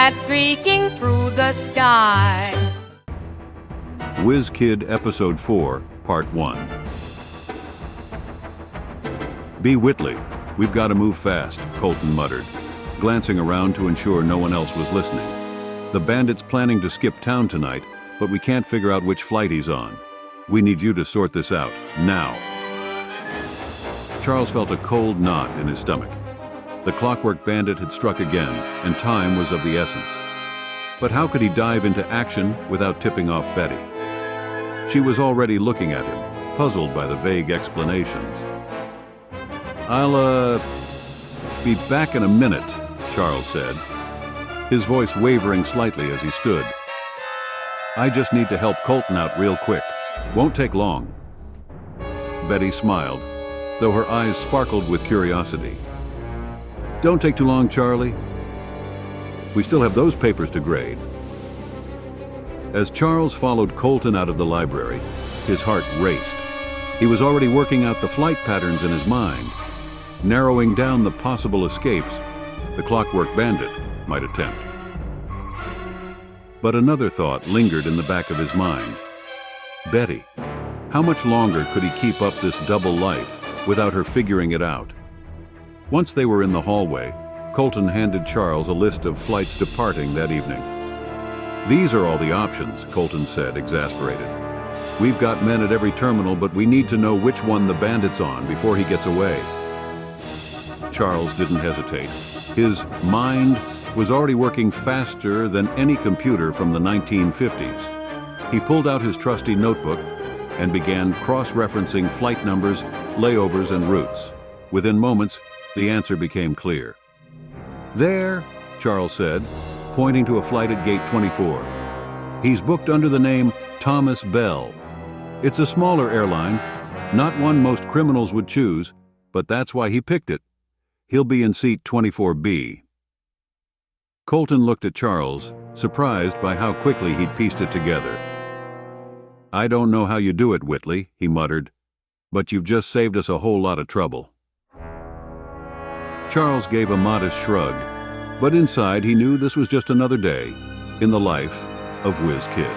that's streaking through the sky. Whiz Kid Episode 4, Part 1. "Be Whitley. We've got to move fast," Colton muttered, glancing around to ensure no one else was listening. "The bandit's planning to skip town tonight, but we can't figure out which flight he's on. We need you to sort this out, now." Charles felt a cold knot in his stomach. The Clockwork Bandit had struck again, and time was of the essence. But how could he dive into action without tipping off Betty? She was already looking at him, puzzled by the vague explanations. "I'll, be back in a minute," Charles said, his voice wavering slightly as he stood. "I just need to help Colton out real quick. Won't take long." Betty smiled, though her eyes sparkled with curiosity. "Don't take too long, Charlie. We still have those papers to grade." As Charles followed Colton out of the library, his heart raced. He was already working out the flight patterns in his mind, narrowing down the possible escapes the Clockwork Bandit might attempt. But another thought lingered in the back of his mind. Betty. How much longer could he keep up this double life without her figuring it out? Once they were in the hallway, Colton handed Charles a list of flights departing that evening. "These are all the options," Colton said, exasperated. "We've got men at every terminal, but we need to know which one the bandit's on before he gets away." Charles didn't hesitate. His mind was already working faster than any computer from the 1950s. He pulled out his trusty notebook and began cross-referencing flight numbers, layovers, and routes. Within moments, the answer became clear. "There," Charles said, pointing to a flight at gate 24. "He's booked under the name Thomas Bell. It's a smaller airline, not one most criminals would choose, but that's why he picked it. He'll be in seat 24B. Colton looked at Charles, surprised by how quickly he'd pieced it together. "I don't know how you do it, Whitley," he muttered, "but you've just saved us a whole lot of trouble." Charles gave a modest shrug, but inside he knew this was just another day in the life of Whiz Kid.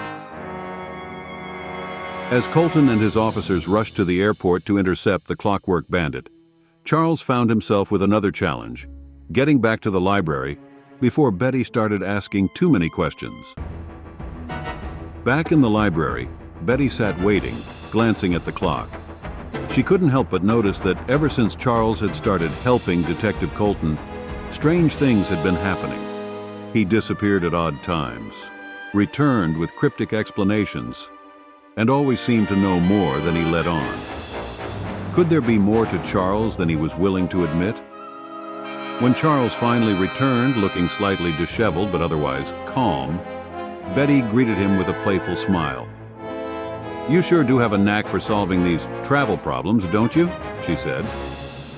As Colton and his officers rushed to the airport to intercept the Clockwork Bandit, Charles found himself with another challenge, getting back to the library before Betty started asking too many questions. Back in the library, Betty sat waiting, glancing at the clock. She couldn't help but notice that ever since Charles had started helping Detective Colton, strange things had been happening. He disappeared at odd times, returned with cryptic explanations, and always seemed to know more than he let on. Could there be more to Charles than he was willing to admit? When Charles finally returned, looking slightly disheveled but otherwise calm, Betty greeted him with a playful smile. "You sure do have a knack for solving these travel problems, don't you?" she said,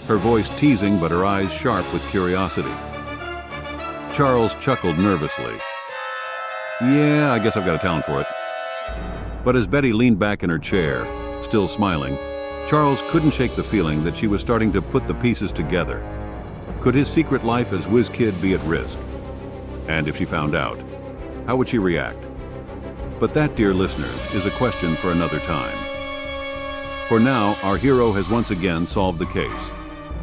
her voice teasing but her eyes sharp with curiosity. Charles chuckled nervously. "Yeah, I guess I've got a talent for it." But as Betty leaned back in her chair, still smiling, Charles couldn't shake the feeling that she was starting to put the pieces together. Could his secret life as Whiz Kid be at risk? And if she found out, how would she react? But that, dear listeners, is a question for another time. For now, our hero has once again solved the case.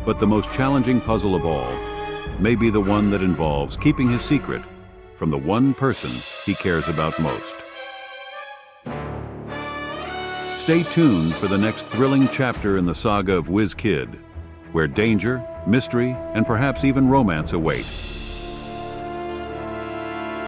But the most challenging puzzle of all may be the one that involves keeping his secret from the one person he cares about most. Stay tuned for the next thrilling chapter in the saga of Whiz Kid, where danger, mystery, and perhaps even romance await.